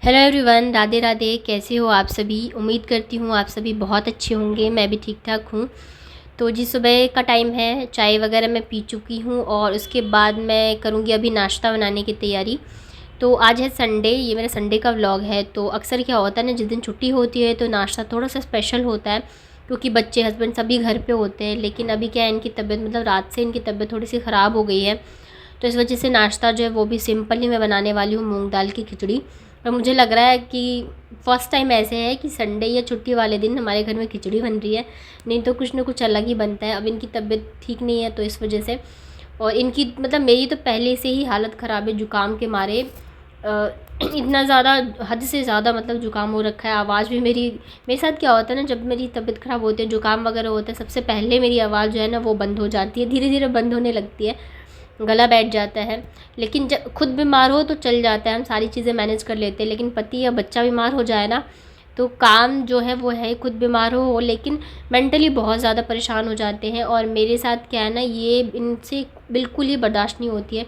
Hello everyone, Radhe Radhe. कैसे हो आप सभी? उम्मीद करती हूँ आप सभी बहुत अच्छे होंगे। मैं भी ठीक ठाक हूँ। तो जी, सुबह का टाइम है, चाय वगैरह मैं पी चुकी हूँ और उसके बाद मैं करूँगी अभी नाश्ता बनाने की तैयारी। तो आज है संडे, ये मेरा संडे का व्लॉग है। तो अक्सर क्या होता है ना, जिस दिन छुट्टी होती है तो नाश्ता थोड़ा सा स्पेशल होता है, क्योंकि बच्चे हस्बैंड सभी घर पे होते हैं। लेकिन अभी क्या है, इनकी तबीयत मतलब रात से इनकी तबीयत थोड़ी सी ख़राब हो गई है, तो इस वजह से नाश्ता जो है वो भी सिंपल ही मैं बनाने वाली हूँ, मूंग दाल की खिचड़ी। और मुझे लग रहा है कि फ़र्स्ट टाइम ऐसे है कि संडे या छुट्टी वाले दिन हमारे घर में खिचड़ी बन रही है, नहीं तो कुछ ना कुछ अलग ही बनता है। अब इनकी तबीयत ठीक नहीं है तो इस वजह से, और इनकी मतलब मेरी तो पहले से ही हालत ख़राब है जुकाम के मारे। इतना ज़्यादा, हद से ज़्यादा मतलब जुकाम हो रखा है। आवाज़ भी मेरे साथ क्या होता है ना, जब मेरी तबीयत ख़राब होती है, जुकाम वगैरह होता है, सबसे पहले मेरी आवाज़ जो है ना वो बंद हो जाती है, धीरे धीरे बंद होने लगती है, गला बैठ जाता है। लेकिन जब खुद बीमार हो तो चल जाता है, हम सारी चीज़ें मैनेज कर लेते हैं। लेकिन पति या बच्चा बीमार हो जाए ना, तो काम जो है वो है, खुद बीमार हो लेकिन मेंटली बहुत ज़्यादा परेशान हो जाते हैं। और मेरे साथ क्या है ना, ये इनसे बिल्कुल ही बर्दाश्त नहीं होती है।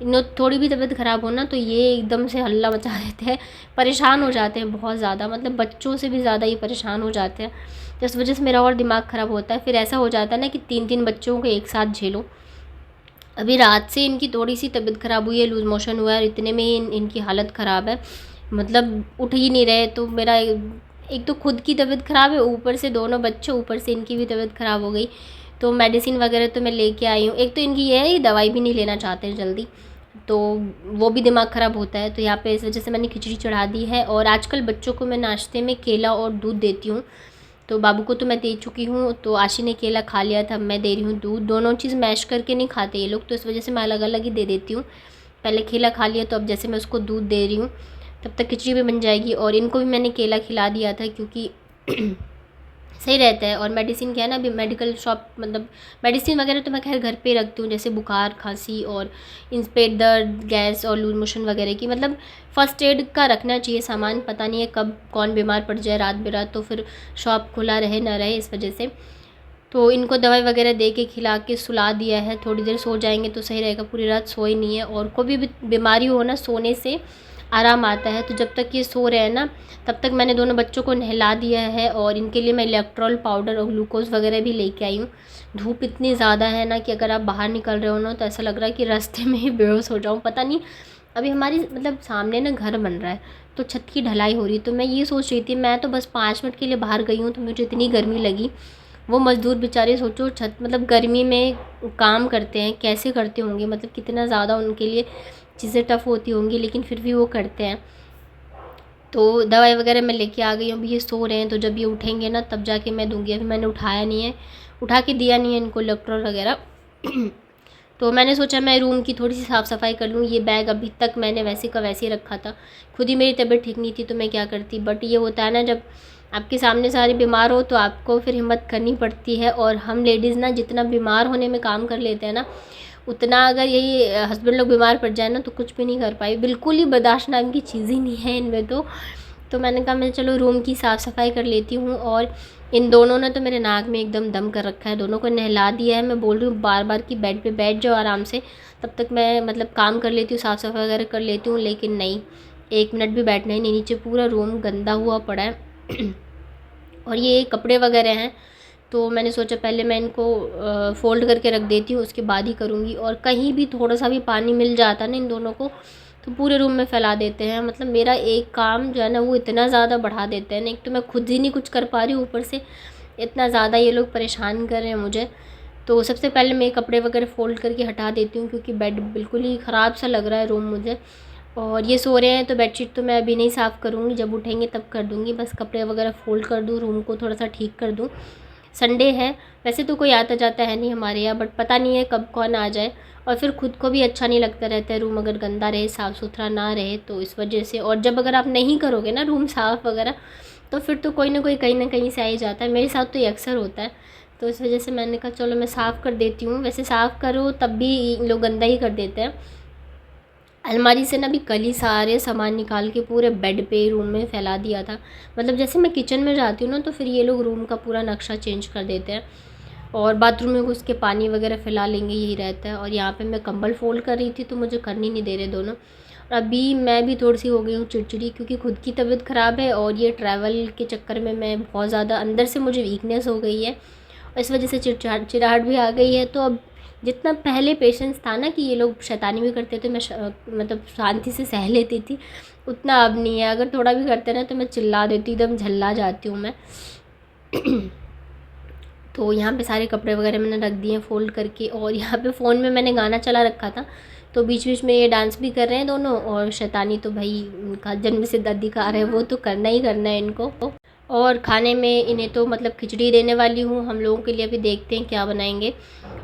इन थोड़ी भी तबीयत ख़राब हो ना तो ये एकदम से हल्ला मचा देते हैं, परेशान हो जाते हैं बहुत ज़्यादा, मतलब बच्चों से भी ज़्यादा ही परेशान हो जाते हैं। तो इस वजह से मेरा और दिमाग ख़राब होता है। फिर ऐसा हो जाता है ना कि 3-3 बच्चों को एक साथ झेलो। अभी रात से इनकी थोड़ी सी तबीयत ख़राब हुई है, लूज़ मोशन हुआ है और इतने में ही इनकी हालत ख़राब है, मतलब उठ ही नहीं रहे। तो मेरा एक तो खुद की तबीयत ख़राब है, ऊपर से दोनों बच्चे, ऊपर से इनकी भी तबीयत ख़राब हो गई। तो मेडिसिन वगैरह तो मैं लेके आई हूँ। एक तो इनकी ये है, ये दवाई भी नहीं लेना चाहते हैं जल्दी, तो वो भी दिमाग ख़राब होता है। तो यहाँ पे इस वजह से मैंने खिचड़ी चढ़ा दी है। और आजकल बच्चों को मैं नाश्ते में केला और दूध देती हूँ। तो बाबू को तो मैं दे चुकी हूँ, तो आशी ने केला खा लिया था, मैं दे रही हूँ दूध। दोनों चीज़ मैश करके नहीं खाते ये लोग, तो इस वजह से मैं अलग अलग ही दे देती हूँ। पहले केला खा लिया, तो अब जैसे मैं उसको दूध दे रही हूँ, तब तक खिचड़ी भी बन जाएगी। और इनको भी मैंने केला खिला दिया था, क्योंकि सही रहता है। और मेडिसिन क्या है ना, अभी मेडिकल शॉप मतलब मेडिसिन वगैरह तो मैं खैर घर पे रखती हूँ, जैसे बुखार खांसी और इन पेट दर्द, गैस और लूज मोशन वगैरह की, मतलब फ़र्स्ट एड का रखना चाहिए सामान। पता नहीं है कब कौन बीमार पड़ जाए रात बेरात, तो फिर शॉप खुला रहे ना रहे, इस वजह से। तो इनको दवाई वगैरह दे के खिला के सुला दिया है, थोड़ी देर सो जाएंगे तो सही रहेगा। पूरी रात सोए नहीं है, और कोई भी बीमारी हो ना, सोने से आराम आता है। तो जब तक ये सो रहे हैं ना, तब तक मैंने दोनों बच्चों को नहला दिया है। और इनके लिए मैं इलेक्ट्रॉल पाउडर और ग्लूकोज़ वगैरह भी लेके आई हूँ। धूप इतनी ज़्यादा है ना कि अगर आप बाहर निकल रहे हो ना, तो ऐसा लग रहा है कि रास्ते में ही बेहोश हो जाऊँ, पता नहीं। अभी हमारी मतलब सामने ना घर बन रहा है, तो छत की ढलाई हो रही है। तो मैं ये सोच रही थी, मैं तो बस 5 मिनट के लिए बाहर गई हूँ तो मुझे इतनी गर्मी लगी। वो मज़दूर बेचारे, सोचो छत मतलब गर्मी में काम करते हैं, कैसे करते होंगे, मतलब कितना ज़्यादा उनके लिए चीज़ें टफ़ होती होंगी, लेकिन फिर भी वो करते हैं। तो दवाई वगैरह मैं लेके आ गई हूँ। अभी ये सो रहे हैं, तो जब ये उठेंगे ना तब जाके मैं दूँगी। अभी मैंने उठाया नहीं है, उठा के दिया नहीं है इनको इलेक्ट्रॉल वगैरह। तो मैंने सोचा मैं रूम की थोड़ी सी साफ़ सफाई कर लूँ। ये बैग अभी तक मैंने वैसे का वैसे ही रखा था, खुद ही मेरी तबीयत ठीक नहीं थी तो मैं क्या करती। बट ये होता है ना, जब आपके सामने सारे बीमार हो तो आपको फिर हिम्मत करनी पड़ती है। और हम लेडीज़ ना जितना बीमार होने में काम कर लेते हैं ना, उतना अगर यही हस्बैंड लोग बीमार पड़ जाए ना तो कुछ भी नहीं कर पाए, बिल्कुल ही बर्दाश्त नाम की चीज़ ही नहीं है इनमें तो मैंने कहा मैं चलो रूम की साफ़ सफाई कर लेती हूँ। और इन दोनों ने तो मेरे नाक में एकदम दम कर रखा है, दोनों को नहला दिया है। मैं बोल रही हूँ बार बार कि बेड पे बैठ जाओ आराम से, तब तक मैं मतलब काम कर लेती हूँ, साफ़ सफाई वगैरह कर लेती हूँ। लेकिन नहीं, 1 मिनट भी बैठना ही नहीं। नीचे पूरा रूम गंदा हुआ पड़ा है। और ये कपड़े वगैरह हैं, तो मैंने सोचा पहले मैं इनको फ़ोल्ड करके रख देती हूँ, उसके बाद ही करूँगी। और कहीं भी थोड़ा सा भी पानी मिल जाता ना इन दोनों को, तो पूरे रूम में फैला देते हैं। मतलब मेरा एक काम जो है ना वो इतना ज़्यादा बढ़ा देते हैं ना, एक तो मैं खुद ही नहीं कुछ कर पा रही हूँ, ऊपर से इतना ज़्यादा ये लोग परेशान कर रहे हैं मुझे। तो सबसे पहले मैं कपड़े वगैरह फ़ोल्ड करके हटा देती हूँ, क्योंकि बेड बिल्कुल ही ख़राब सा लग रहा है रूम मुझे। और ये सो रहे हैं तो बेडशीट तो मैं अभी नहीं साफ़ करूँगी, जब उठेंगे तब कर दूँगी। बस कपड़े वगैरह फ़ोल्ड कर दूँ, रूम को थोड़ा सा ठीक कर दूँ। संडे है, वैसे तो कोई आता जाता है नहीं हमारे यहाँ, बट पता नहीं है कब कौन आ जाए। और फिर खुद को भी अच्छा नहीं लगता रहता है रूम अगर गंदा रहे, साफ़ सुथरा ना रहे, तो इस वजह से। और जब अगर आप नहीं करोगे ना रूम साफ़ वगैरह, तो फिर तो कोई ना कोई कहीं ना कहीं से आ ही जाता है। मेरे साथ तो ये अक्सर होता है। तो इस वजह से मैंने कहा चलो मैं साफ़ कर देती हूँ। वैसे साफ़ करो तब भी लोग गंदा ही कर देते हैं। अलमारी से ना भी कल ही सारे सामान निकाल के पूरे बेड पे रूम में फैला दिया था। मतलब जैसे मैं किचन में जाती हूँ ना, तो फिर ये लोग रूम का पूरा नक्शा चेंज कर देते हैं। और बाथरूम में घुस के पानी वगैरह फैला लेंगे, यही रहता है। और यहाँ पे मैं कंबल फ़ोल्ड कर रही थी तो मुझे करनी नहीं दे रहे दोनों। अभी मैं भी थोड़ी सी हो गई हूँ चिड़चिड़ी, क्योंकि खुद की तबीयत ख़राब है और ये ट्रैवल के चक्कर में मैं बहुत ज़्यादा अंदर से मुझे वीकनेस हो गई है और इस वजह से चिड़चिड़ाहट भी आ गई है। तो अब जितना पहले पेशेंस था ना कि ये लोग शैतानी भी करते थे, मैं मतलब शांति से सह लेती थी, उतना अब नहीं है। अगर थोड़ा भी करते ना तो मैं चिल्ला देती, एकदम झल्ला जाती हूँ मैं। तो यहाँ पे सारे कपड़े वगैरह मैंने रख दिए फ़ोल्ड करके, और यहाँ पे फ़ोन में मैंने गाना चला रखा था, तो बीच बीच में ये डांस भी कर रहे हैं दोनों, और शैतानी तो भाई उनका जन्म सिद्ध अधिकार है, वो तो करना ही करना है इनको। और खाने में इन्हें तो मतलब खिचड़ी देने वाली हूँ हम लोगों के लिए, अभी देखते हैं क्या बनाएंगे।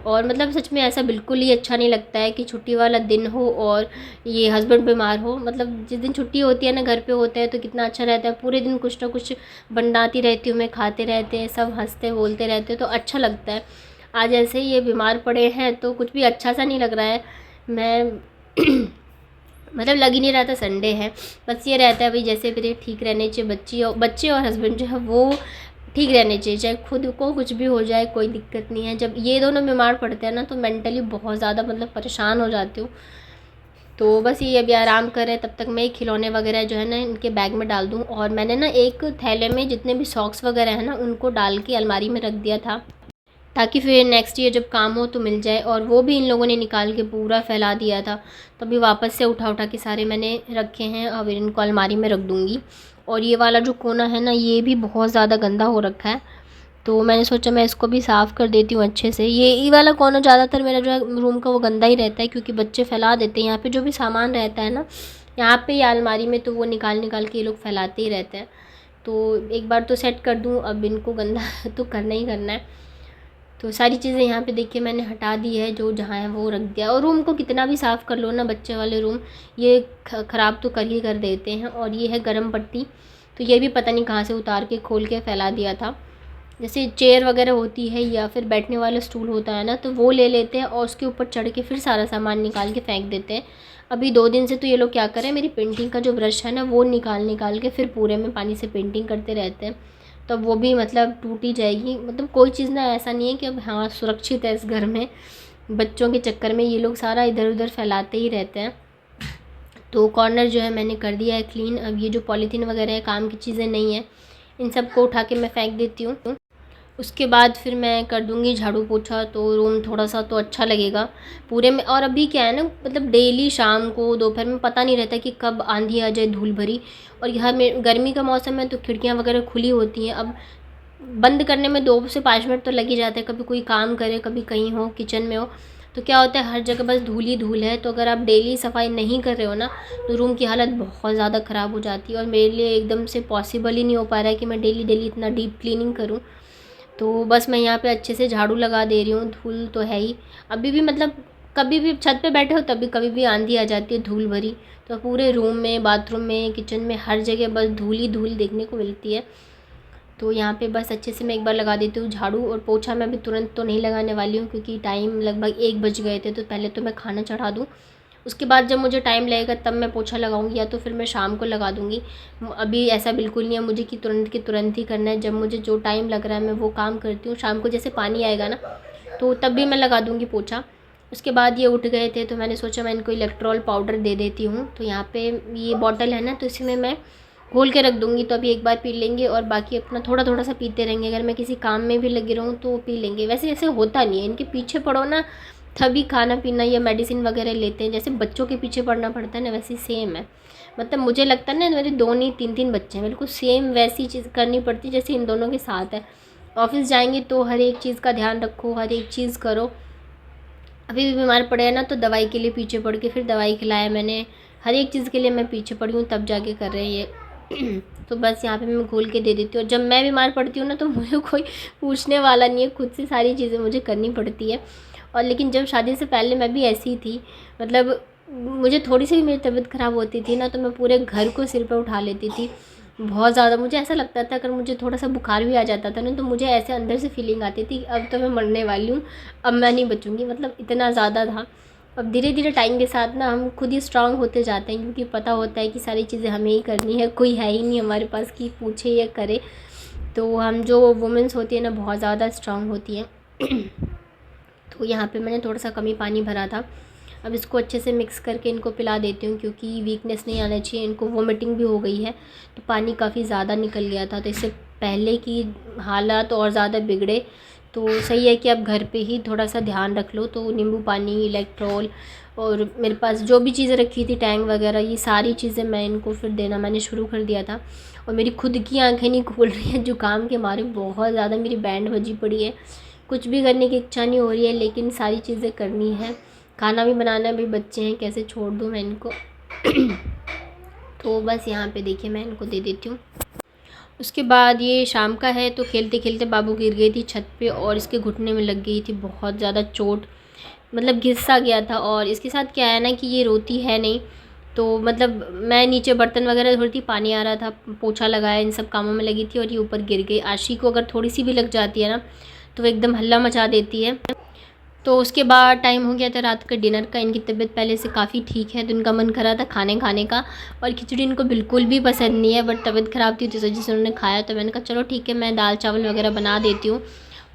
और मतलब सच में ऐसा बिल्कुल ही अच्छा नहीं लगता है कि छुट्टी वाला दिन हो और ये हस्बैंड बीमार हो। मतलब जिस दिन छुट्टी होती है ना, घर पे होते हैं, तो कितना अच्छा रहता है, पूरे दिन कुछ ना कुछ बनाती रहती हूँ मैं, खाते रहते हैं सब, हंसते बोलते रहते हैं, तो अच्छा लगता है। आज ऐसे ही ये बीमार पड़े हैं तो कुछ भी अच्छा सा नहीं लग रहा है। मैं मतलब लग ही नहीं रहा था संडे है, बस ये रहता है भाई जैसे मेरे ठीक रहने चाहिए, बच्चे और हस्बैंड जो है वो ठीक रहने चाहिए, चाहे खुद को कुछ भी हो जाए कोई दिक्कत नहीं है। जब ये दोनों बीमार पड़ते हैं ना तो मेंटली बहुत ज़्यादा मतलब परेशान हो जाती हूँ। तो बस ये अभी आराम कर रहे हैं, तब तक मैं खिलौने वगैरह जो है ना इनके बैग में डाल दूँ। और मैंने ना एक थैले में जितने भी सॉक्स वगैरह है ना उनको डाल के अलमारी में रख दिया था, ताकि फिर नेक्स्ट ईयर जब काम हो तो मिल जाए। और वो भी इन लोगों ने निकाल के पूरा फैला दिया था, तभी वापस से उठा उठा के सारे मैंने रखे हैं, अब इनको अलमारी में रख दूँगी। और ये वाला जो कोना है ना ये भी बहुत ज़्यादा गंदा हो रखा है, तो मैंने सोचा मैं इसको भी साफ़ कर देती हूँ अच्छे से। ये वाला कोना ज़्यादातर मेरा जो है रूम का वो गंदा ही रहता है, क्योंकि बच्चे फैला देते हैं यहाँ पे जो भी सामान रहता है ना, यहाँ पे या अलमारी में, तो वो निकाल निकाल के ये लोग फैलाते ही रहते हैं। तो एक बार तो सेट कर दूँ, अब इनको गंदा तो करना ही करना है। तो सारी चीज़ें यहाँ पे देखिए मैंने हटा दी है, जो जहाँ है वो रख दिया। और रूम को कितना भी साफ़ कर लो ना, बच्चे वाले रूम ये ख़राब तो कर ही कर देते हैं। और ये है गरम पट्टी, तो ये भी पता नहीं कहाँ से उतार के खोल के फैला दिया था। जैसे चेयर वगैरह होती है या फिर बैठने वाला स्टूल होता है ना, तो वो ले लेते हैं और उसके ऊपर चढ़ के फिर सारा सामान निकाल के फेंक देते हैं। अभी 2 दिन से तो ये लोग क्या करें, मेरी पेंटिंग का जो ब्रश है ना वो निकाल निकाल के फिर पूरे में पानी से पेंटिंग करते रहते हैं, तो वो भी मतलब टूट ही जाएगी। मतलब कोई चीज़ ना ऐसा नहीं है कि अब हाँ सुरक्षित है इस घर में, बच्चों के चक्कर में ये लोग सारा इधर उधर फैलाते ही रहते हैं। तो कॉर्नर जो है मैंने कर दिया है क्लीन। अब ये जो पॉलीथीन वगैरह है, काम की चीज़ें नहीं है, इन सबको उठा के मैं फेंक देती हूँ। उसके बाद फिर मैं कर दूँगी झाड़ू पोछा, तो रूम थोड़ा सा तो अच्छा लगेगा पूरे में। और अभी क्या है ना, मतलब डेली शाम को दोपहर में पता नहीं रहता कि कब आंधी आ जाए धूल भरी। और यहाँ में गर्मी का मौसम है तो खिड़कियाँ वगैरह खुली होती हैं, अब बंद करने में 2 से 5 मिनट तो लग ही जाते हैं। कभी कोई काम करे, कभी कहीं हो, किचन में हो, तो क्या होता है हर जगह बस धूल ही धूल है। तो अगर आप डेली सफाई नहीं कर रहे हो ना, तो रूम की हालत बहुत ज़्यादा ख़राब हो जाती है। और मेरे लिए एकदम से पॉसिबल ही नहीं हो पा रहा है कि मैं डेली डेली इतना डीप क्लीनिंग करूँ। तो बस मैं यहाँ पे अच्छे से झाड़ू लगा दे रही हूँ। धूल तो है ही अभी भी, मतलब कभी भी छत पे बैठे हो तभी कभी भी आंधी आ जाती है धूल भरी, तो पूरे रूम में, बाथरूम में, किचन में, हर जगह बस धूल ही धूल देखने को मिलती है। तो यहाँ पे बस अच्छे से मैं एक बार लगा देती हूँ झाड़ू। और पोछा मैं अभी तुरंत तो नहीं लगाने वाली हूँ, क्योंकि टाइम लगभग 1 बज गए थे, तो पहले तो मैं खाना चढ़ा दूँ, उसके बाद जब मुझे टाइम लगेगा तब मैं पोछा लगाऊंगी, या तो फिर मैं शाम को लगा दूंगी। अभी ऐसा बिल्कुल नहीं है मुझे कि तुरंत के तुरंत ही करना है, जब मुझे जो टाइम लग रहा है मैं वो काम करती हूँ। शाम को जैसे पानी आएगा ना तो तब भी मैं लगा दूंगी पोछा। उसके बाद ये उठ गए थे तो मैंने सोचा मैं इनको इलेक्ट्रॉल पाउडर दे देती हूँ। तो यहाँ पे ये बॉटल है ना, तो इसी में मैं घोल के रख दूँगी, तो अभी एक बार पी लेंगे और बाकी अपना थोड़ा थोड़ा सा पीते रहेंगे। अगर मैं किसी काम में भी लगी रहूँ तो वो पी लेंगे। वैसे ऐसे होता नहीं है, इनके पीछे पड़ो ना तभी खाना पीना या मेडिसिन वगैरह लेते हैं, जैसे बच्चों के पीछे पड़ना पड़ता है ना, वैसे सेम है। मतलब मुझे लगता है ना मेरे 2 नहीं 3 बच्चे हैं, बिल्कुल सेम वैसी चीज़ करनी पड़ती है जैसे इन दोनों के साथ है। ऑफिस जाएंगे तो हर एक चीज़ का ध्यान रखो, हर एक चीज़ करो। अभी भी बीमार पड़े हैं ना तो दवाई के लिए पीछे पड़ के फिर दवाई खिलाया मैंने, हर एक चीज़ के लिए मैं पीछे पड़ी हूँ तब जाके कर रहे हैं ये। तो बस यहाँ पे मैं घोल के दे देती हूँ। जब मैं बीमार पड़ती हूँ ना तो मुझे कोई पूछने वाला नहीं है, खुद से सारी चीज़ें मुझे करनी पड़ती है। और लेकिन जब शादी से पहले मैं भी ऐसी ही थी, मतलब मुझे थोड़ी सी भी मेरी तबीयत ख़राब होती थी ना तो मैं पूरे घर को सिर पे उठा लेती थी। बहुत ज़्यादा मुझे ऐसा लगता था, अगर मुझे थोड़ा सा बुखार भी आ जाता था ना तो मुझे ऐसे अंदर से फीलिंग आती थी अब तो मैं मरने वाली हूँ, अब मैं नहीं बचूँगी, मतलब इतना ज़्यादा था। अब धीरे धीरे टाइम के साथ ना हम खुद ही स्ट्रांग होते जाते हैं, क्योंकि पता होता है कि सारी चीज़ें हमें ही करनी है, कोई है ही नहीं हमारे पास कि पूछे या करे। तो हम जो वुमेंस होती है ना बहुत ज़्यादा स्ट्रांग होती हैं। तो यहाँ पे मैंने थोड़ा सा कम ही पानी भरा था। अब इसको अच्छे से मिक्स करके इनको पिला देती हूँ, क्योंकि वीकनेस नहीं आना चाहिए इनको। वोमिटिंग भी हो गई है, तो पानी काफ़ी ज़्यादा निकल गया था, तो इससे पहले की हालात और ज़्यादा बिगड़े। तो सही है कि अब घर पे ही थोड़ा सा ध्यान रख लो। तो नींबू पानी, इलेक्ट्रोल, और मेरे पास जो भी चीज़ें रखी थी, टैंक वगैरह, ये सारी चीज़ें मैं इनको फिर देना मैंने शुरू कर दिया था। और मेरी खुद की आंखें नहीं खुल रही हैं जुकाम के मारे, बहुत ज़्यादा मेरी बैंड बजी पड़ी है। कुछ भी करने की इच्छा नहीं हो रही है, लेकिन सारी चीज़ें करनी है। खाना भी बनाना है, भाई बच्चे हैं कैसे छोड़ दूँ मैं इनको। तो बस यहाँ पे देखिए मैं इनको दे देती हूँ। उसके बाद ये शाम का है, तो खेलते खेलते बाबू गिर गई थी छत पे और इसके घुटने में लग गई थी बहुत ज़्यादा चोट, मतलब घिसा गया था। और इसके साथ क्या है ना कि ये रोती है नहीं, तो मतलब मैं नीचे बर्तन वगैरह धो रही थी, पानी आ रहा था, पोछा लगाया, इन सब कामों में लगी थी, और ये ऊपर गिर गई। आशी को अगर थोड़ी सी भी लग जाती है ना, तो वो एकदम हल्ला मचा देती है। तो उसके बाद टाइम हो गया था रात का डिनर का। इनकी तबीयत पहले से काफ़ी ठीक है, तो इनका मन कर रहा था खाने का, और खिचड़ी इनको बिल्कुल भी पसंद नहीं है, बट तबीयत ख़राब थी तो वजह से उन्होंने खाया। तो मैंने कहा चलो ठीक है, मैं दाल चावल वगैरह बना देती हूँ।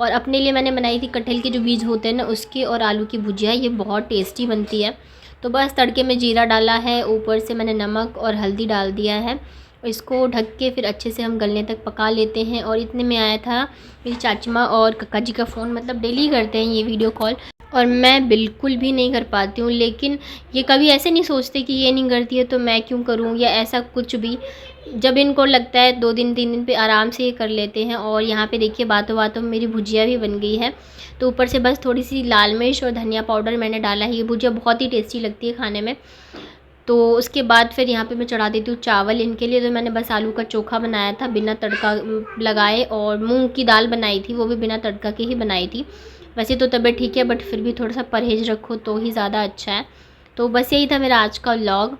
और अपने लिए मैंने बनाई थी कटहल के जो बीज होते हैं ना उसके, और आलू की भुजिया, ये बहुत टेस्टी बनती है। तो बस तड़के में जीरा डाला है, ऊपर से मैंने नमक और हल्दी डाल दिया है। इसको ढक के फिर अच्छे से हम गलने तक पका लेते हैं। और इतने में आया था मेरी चाची माँ और कक्का जी का फ़ोन, मतलब डेली करते हैं ये वीडियो कॉल, और मैं बिल्कुल भी नहीं कर पाती हूँ। लेकिन ये कभी ऐसे नहीं सोचते कि ये नहीं करती है तो मैं क्यों करूँ, या ऐसा कुछ भी। जब इनको लगता है 2 दिन 3 दिन पे आराम से ये कर लेते हैं। और यहाँ पे देखिए बातों बातों में मेरी भुजिया भी बन गई है। तो ऊपर से बस थोड़ी सी लाल मिर्च और धनिया पाउडर मैंने डाला है। ये भुजिया बहुत ही टेस्टी लगती है खाने में। तो उसके बाद फिर यहाँ पे मैं चढ़ा देती हूँ चावल इनके लिए। तो मैंने बस आलू का चोखा बनाया था बिना तड़का लगाए, और मूंग की दाल बनाई थी, वो भी बिना तड़का के ही बनाई थी। वैसे तो तबीयत ठीक है, बट फिर भी थोड़ा सा परहेज़ रखो तो ही ज़्यादा अच्छा है। तो बस यही था मेरा आज का व्लॉग।